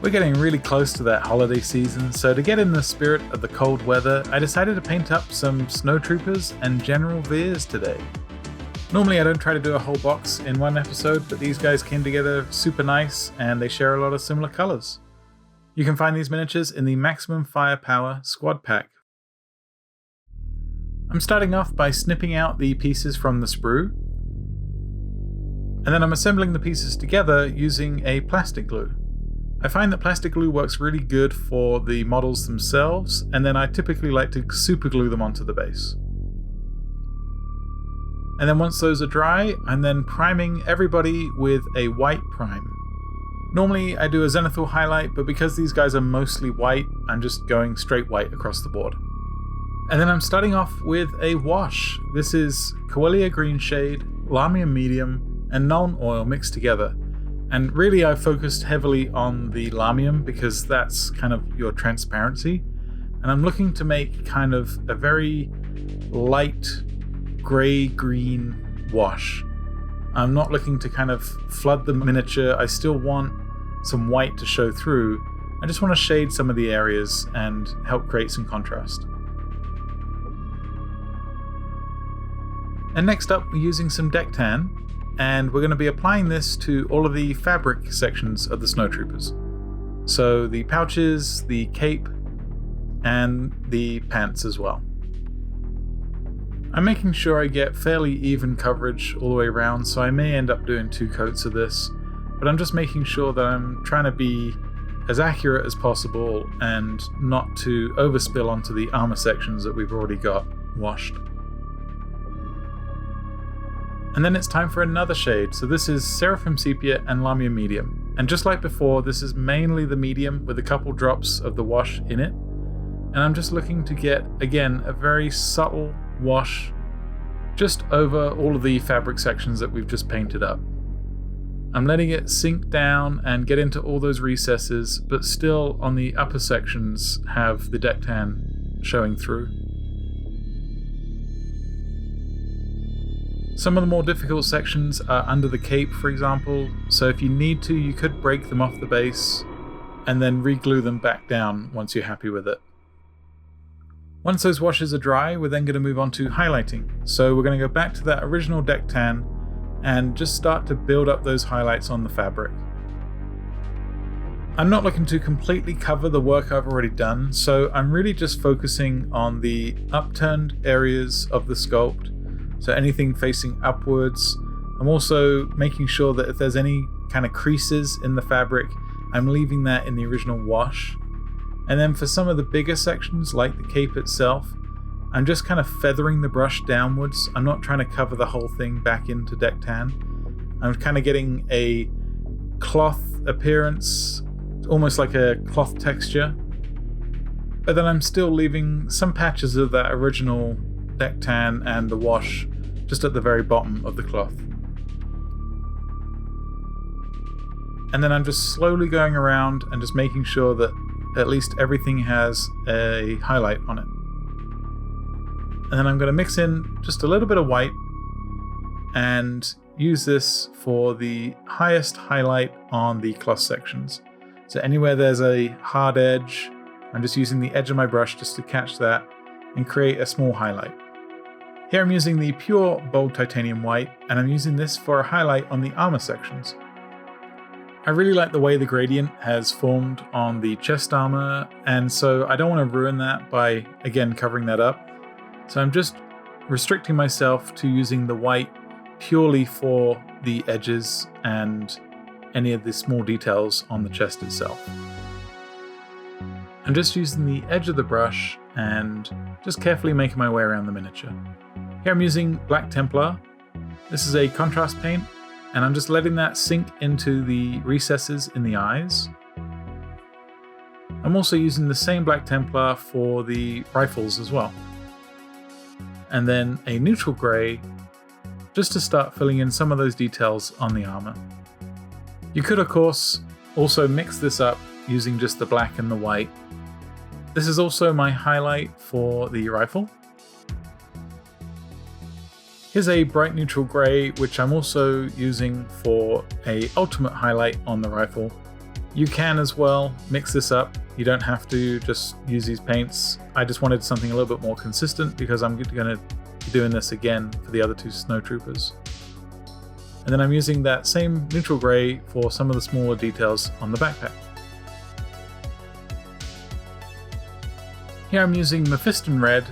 We're getting really close to that holiday season, so to get in the spirit of the cold weather, I decided to paint up some Snowtroopers and General Veers today. Normally I don't try to do a whole box in one episode, but these guys came together super nice and they share a lot of similar colors. You can find these miniatures in the Maximum Firepower Squad Pack. I'm starting off by snipping out the pieces from the sprue, and then I'm assembling the pieces together using a plastic glue. I find that plastic glue works really good for the models themselves, and then I typically like to super glue them onto the base. And then once those are dry, I'm then priming everybody with a white prime. Normally I do a zenithal highlight, but because these guys are mostly white, I'm just going straight white across the board. And then I'm starting off with a wash. This is Coelia Green Shade, Lamium Medium, and Nuln Oil mixed together. And really I've focused heavily on the Lamium because that's kind of your transparency. And I'm looking to make kind of a very light grey-green wash. I'm not looking to kind of flood the miniature. I still want some white to show through. I just want to shade some of the areas and help create some contrast. And next up, we're using some deck tan, and we're going to be applying this to all of the fabric sections of the Snowtroopers. So the pouches, the cape, and the pants as well. I'm making sure I get fairly even coverage all the way around, so I may end up doing 2 coats of this, but I'm just making sure that I'm trying to be as accurate as possible and not to overspill onto the armor sections that we've already got washed. And then it's time for another shade. So this is Seraphim Sepia and Lamium Medium. And just like before, this is mainly the medium with a couple drops of the wash in it. And I'm just looking to get, again, a very subtle wash just over all of the fabric sections that we've just painted up. I'm letting it sink down and get into all those recesses, but still on the upper sections have the deck tan showing through. Some of the more difficult sections are under the cape, for example, so if you need to, you could break them off the base and then re-glue them back down once you're happy with it. Once those washes are dry, we're then going to move on to highlighting. So we're going to go back to that original deck tan and just start to build up those highlights on the fabric. I'm not looking to completely cover the work I've already done, so I'm really just focusing on the upturned areas of the sculpt. So anything facing upwards. I'm also making sure that if there's any kind of creases in the fabric, I'm leaving that in the original wash. And then for some of the bigger sections, like the cape itself, I'm just kind of feathering the brush downwards. I'm not trying to cover the whole thing back into deck tan. I'm kind of getting a cloth appearance, almost like a cloth texture. But then I'm still leaving some patches of that original deck tan and the wash just at the very bottom of the cloth. And then I'm just slowly going around and just making sure that at least everything has a highlight on it. And then I'm going to mix in just a little bit of white and use this for the highest highlight on the cloth sections. So anywhere there's a hard edge, I'm just using the edge of my brush just to catch that and create a small highlight. Here I'm using the pure bold titanium white, and I'm using this for a highlight on the armor sections. I really like the way the gradient has formed on the chest armor, and so I don't want to ruin that by, again, covering that up. So I'm just restricting myself to using the white purely for the edges and any of the small details on the chest itself. I'm just using the edge of the brush and just carefully making my way around the miniature. Here I'm using Black Templar. This is a contrast paint, and I'm just letting that sink into the recesses in the eyes. I'm also using the same Black Templar for the rifles as well. And then a neutral grey, just to start filling in some of those details on the armor. You could, of course, also mix this up using just the black and the white. This is also my highlight for the rifle. Here's a bright neutral grey, which I'm also using for a ultimate highlight on the rifle. You can as well mix this up. You don't have to just use these paints. I just wanted something a little bit more consistent because I'm going to be doing this again for the other two snowtroopers. And then I'm using that same neutral grey for some of the smaller details on the backpack. Here I'm using Mephiston red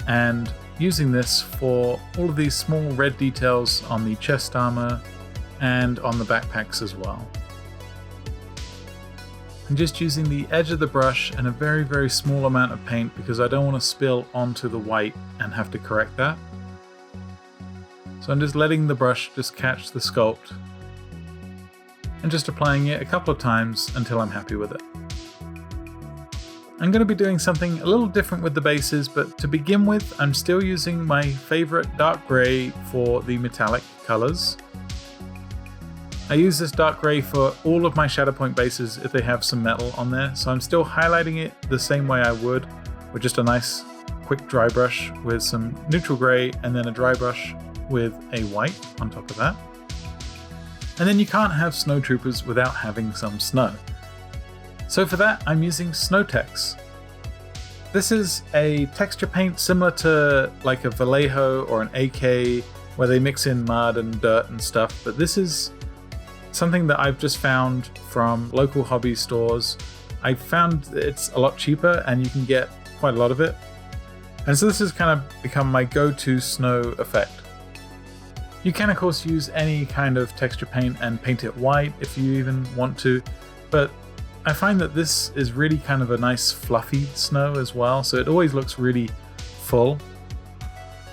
and using this for all of these small red details on the chest armor and on the backpacks as well. I'm just using the edge of the brush and a very, very small amount of paint because I don't want to spill onto the white and have to correct that. So I'm just letting the brush just catch the sculpt and just applying it a couple of times until I'm happy with it. I'm going to be doing something a little different with the bases, but to begin with, I'm still using my favorite dark gray for the metallic colors. I use this dark gray for all of my Shatterpoint bases if they have some metal on there, so I'm still highlighting it the same way I would with just a nice quick dry brush with some neutral gray and then a dry brush with a white on top of that. And then you can't have snowtroopers without having some snow. So for that, I'm using Snowtex. This is a texture paint similar to like a Vallejo or an AK where they mix in mud and dirt and stuff, but this is something that I've just found from local hobby stores. I found it's a lot cheaper and you can get quite a lot of it. And so this has kind of become my go-to snow effect. You can of course use any kind of texture paint and paint it white if you even want to, but I find that this is really kind of a nice fluffy snow as well, so it always looks really full.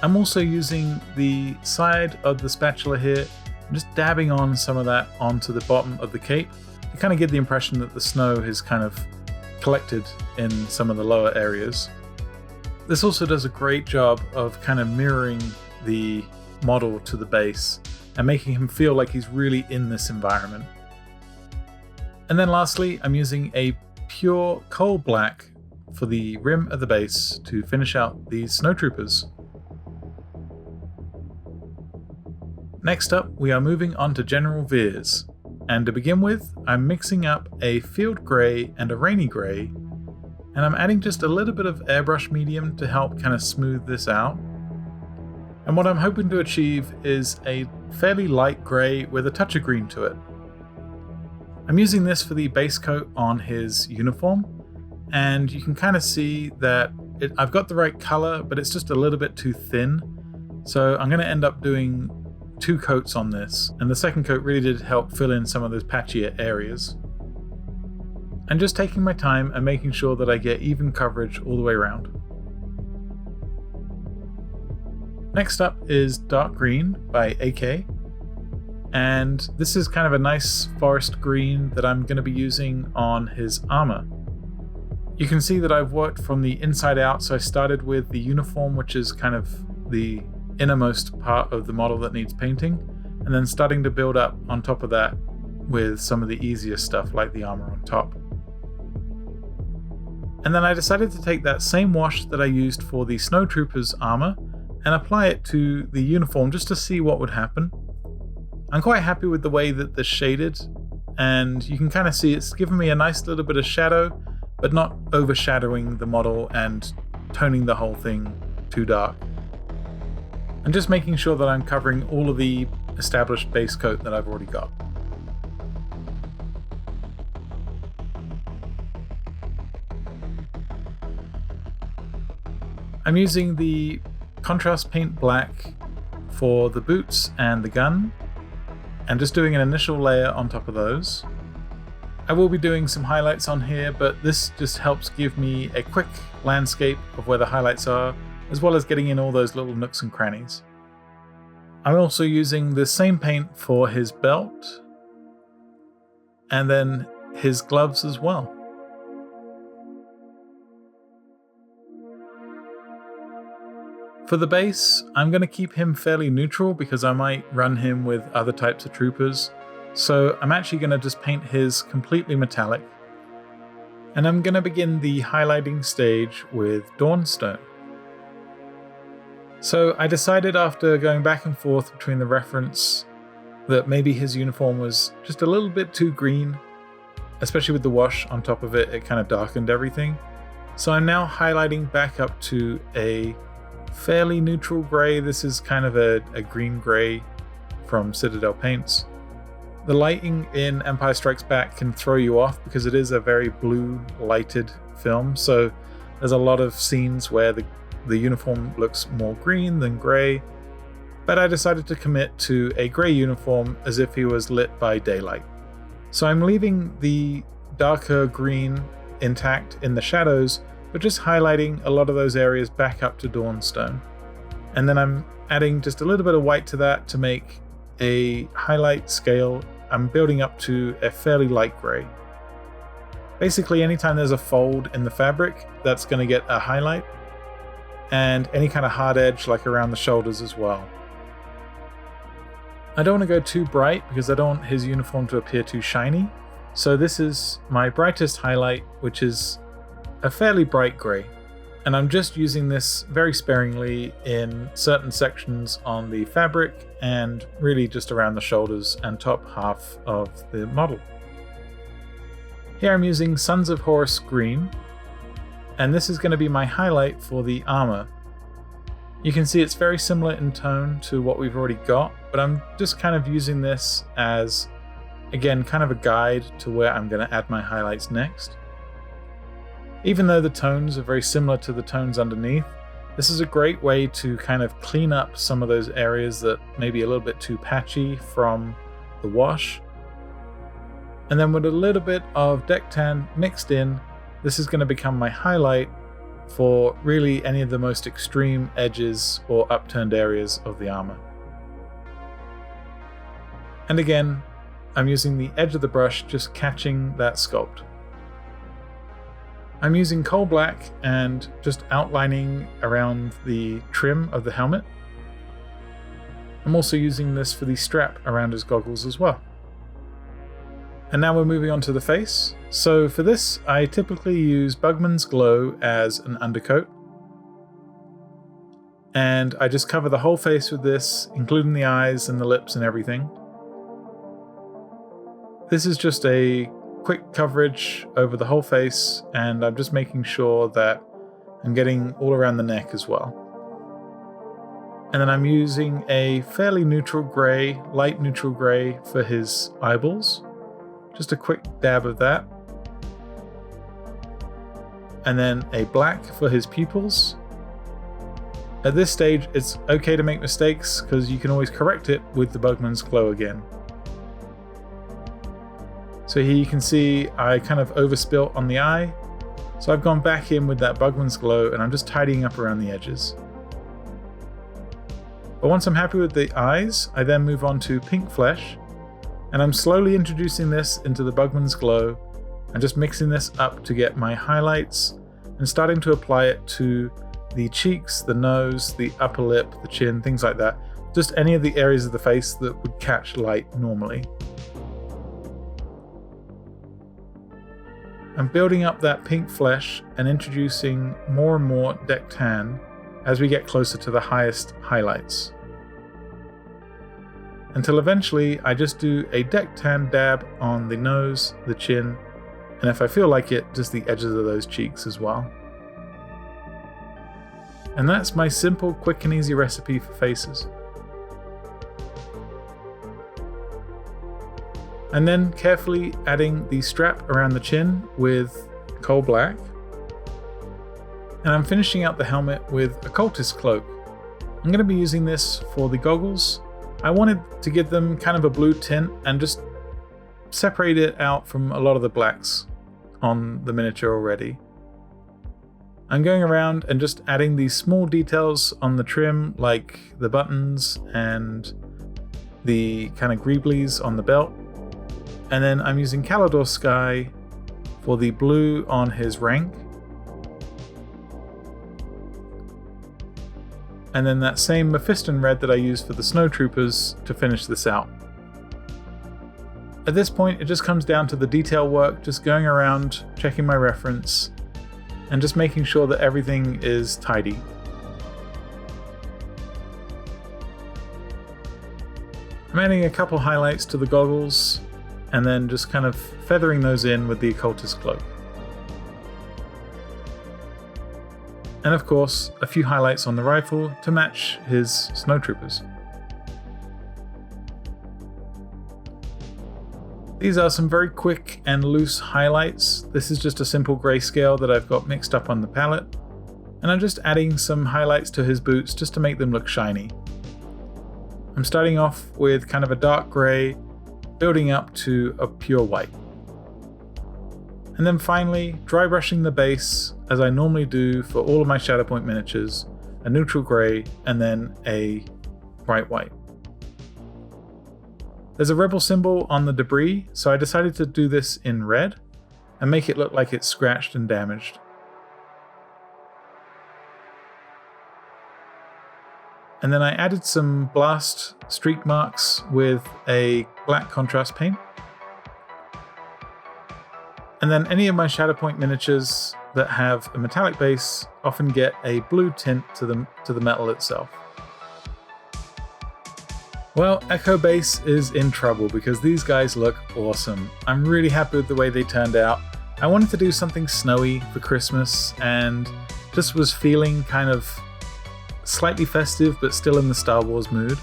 I'm also using the side of the spatula here, just dabbing on some of that onto the bottom of the cape to kind of get the impression that the snow has kind of collected in some of the lower areas. This also does a great job of kind of mirroring the model to the base and making him feel like he's really in this environment. And then lastly, I'm using a pure coal black for the rim of the base to finish out these snowtroopers. Next up, we are moving on to General Veers, and to begin with, I'm mixing up a field grey and a rainy grey, and I'm adding just a little bit of airbrush medium to help kind of smooth this out. And what I'm hoping to achieve is a fairly light grey with a touch of green to it. I'm using this for the base coat on his uniform, and you can kind of see that I've got the right color, but it's just a little bit too thin. So I'm going to end up doing 2 coats on this, and the second coat really did help fill in some of those patchier areas. I'm just taking my time and making sure that I get even coverage all the way around. Next up is Dark Green by AK. And this is kind of a nice forest green that I'm going to be using on his armor. You can see that I've worked from the inside out, so I started with the uniform, which is kind of the innermost part of the model that needs painting, and then starting to build up on top of that with some of the easier stuff like the armor on top. And then I decided to take that same wash that I used for the Snowtroopers armor and apply it to the uniform just to see what would happen. I'm quite happy with the way that this shaded, and you can kind of see it's given me a nice little bit of shadow, but not overshadowing the model and toning the whole thing too dark. I'm just making sure that I'm covering all of the established base coat that I've already got. I'm using the contrast paint black for the boots and the gun, and just doing an initial layer on top of those. I will be doing some highlights on here, but this just helps give me a quick landscape of where the highlights are, as well as getting in all those little nooks and crannies. I'm also using the same paint for his belt, and then his gloves as well. For the base, I'm going to keep him fairly neutral because I might run him with other types of troopers, so I'm actually going to just paint his completely metallic. And I'm going to begin the highlighting stage with Dawnstone. So I decided after going back and forth between the reference that maybe his uniform was just a little bit too green, especially with the wash on top of it, it kind of darkened everything. So I'm now highlighting back up to a fairly neutral gray. This is kind of a green gray from Citadel paints. The lighting in Empire Strikes Back can throw you off because it is a very blue lighted film. So there's a lot of scenes where the uniform looks more green than gray. But I decided to commit to a gray uniform as if he was lit by daylight. So I'm leaving the darker green intact in the shadows, but just highlighting a lot of those areas back up to Dawnstone. And then I'm adding just a little bit of white to that to make a highlight scale. I'm building up to a fairly light gray. Basically, anytime there's a fold in the fabric, that's going to get a highlight, and any kind of hard edge like around the shoulders as well. I don't want to go too bright because I don't want his uniform to appear too shiny. So this is my brightest highlight, which is a fairly bright gray. And I'm just using this very sparingly in certain sections on the fabric and really just around the shoulders and top half of the model. Here I'm using Sons of Horus green, and this is going to be my highlight for the armor. You can see it's very similar in tone to what we've already got, but I'm just kind of using this as, again, kind of a guide to where I'm going to add my highlights next. Even though the tones are very similar to the tones underneath, this is a great way to kind of clean up some of those areas that may be a little bit too patchy from the wash. And then with a little bit of deck tan mixed in, this is going to become my highlight for really any of the most extreme edges or upturned areas of the armor. And again, I'm using the edge of the brush, just catching that sculpt. I'm using coal black and just outlining around the trim of the helmet. I'm also using this for the strap around his goggles as well. And now we're moving on to the face. So for this, I typically use Bugman's Glow as an undercoat. And I just cover the whole face with this, including the eyes and the lips and everything. This is just a quick coverage over the whole face, and I'm just making sure that I'm getting all around the neck as well. And then I'm using a fairly neutral gray, light neutral gray for his eyeballs. Just a quick dab of that. And then a black for his pupils. At this stage, it's okay to make mistakes because you can always correct it with the Bugman's Glow again. So here you can see I kind of overspilt on the eye. So I've gone back in with that Bugman's Glow and I'm just tidying up around the edges. But once I'm happy with the eyes, I then move on to pink flesh. And I'm slowly introducing this into the Bugman's Glow and just mixing this up to get my highlights and starting to apply it to the cheeks, the nose, the upper lip, the chin, things like that. Just any of the areas of the face that would catch light normally. I'm building up that pink flesh and introducing more and more deck tan as we get closer to the highest highlights. Until eventually I just do a deck tan dab on the nose, the chin, and if I feel like it, just the edges of those cheeks as well. And that's my simple, quick and easy recipe for faces. And then carefully adding the strap around the chin with coal black. And I'm finishing out the helmet with a cultist cloak. I'm going to be using this for the goggles. I wanted to give them kind of a blue tint and just separate it out from a lot of the blacks on the miniature already. I'm going around and just adding these small details on the trim, like the buttons and the kind of greeblies on the belt. And then I'm using Caledor Sky for the blue on his rank. And then that same Mephiston red that I used for the Snowtroopers to finish this out. At this point, it just comes down to the detail work, just going around, checking my reference, and just making sure that everything is tidy. I'm adding a couple highlights to the goggles, and then just kind of feathering those in with the occultist cloak. And of course, a few highlights on the rifle to match his snowtroopers. These are some very quick and loose highlights. This is just a simple grayscale that I've got mixed up on the palette, and I'm just adding some highlights to his boots just to make them look shiny. I'm starting off with kind of a dark grey, building up to a pure white. And then finally, dry brushing the base, as I normally do for all of my Shatterpoint miniatures, a neutral grey and then a bright white. There's a rebel symbol on the debris, so I decided to do this in red and make it look like it's scratched and damaged. And then I added some blast streak marks with a black contrast paint. And then any of my Shatterpoint miniatures that have a metallic base often get a blue tint to the metal itself. Well, Echo Base is in trouble because these guys look awesome. I'm really happy with the way they turned out. I wanted to do something snowy for Christmas and just was feeling kind of slightly festive but still in the Star Wars mood.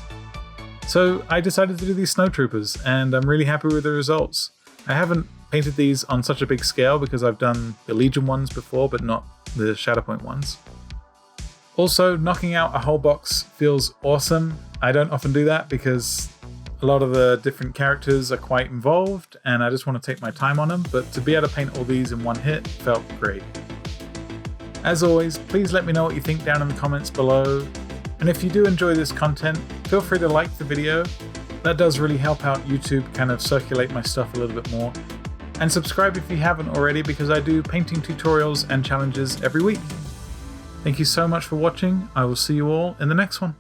So I decided to do these snowtroopers and I'm really happy with the results. I haven't painted these on such a big scale because I've done the Legion ones before but not the Shatterpoint ones. Also, knocking out a whole box feels awesome. I don't often do that because a lot of the different characters are quite involved and I just want to take my time on them, but to be able to paint all these in one hit felt great. As always, please let me know what you think down in the comments below. And if you do enjoy this content, feel free to like the video. That does really help out YouTube kind of circulate my stuff a little bit more. And subscribe if you haven't already because I do painting tutorials and challenges every week. Thank you so much for watching. I will see you all in the next one.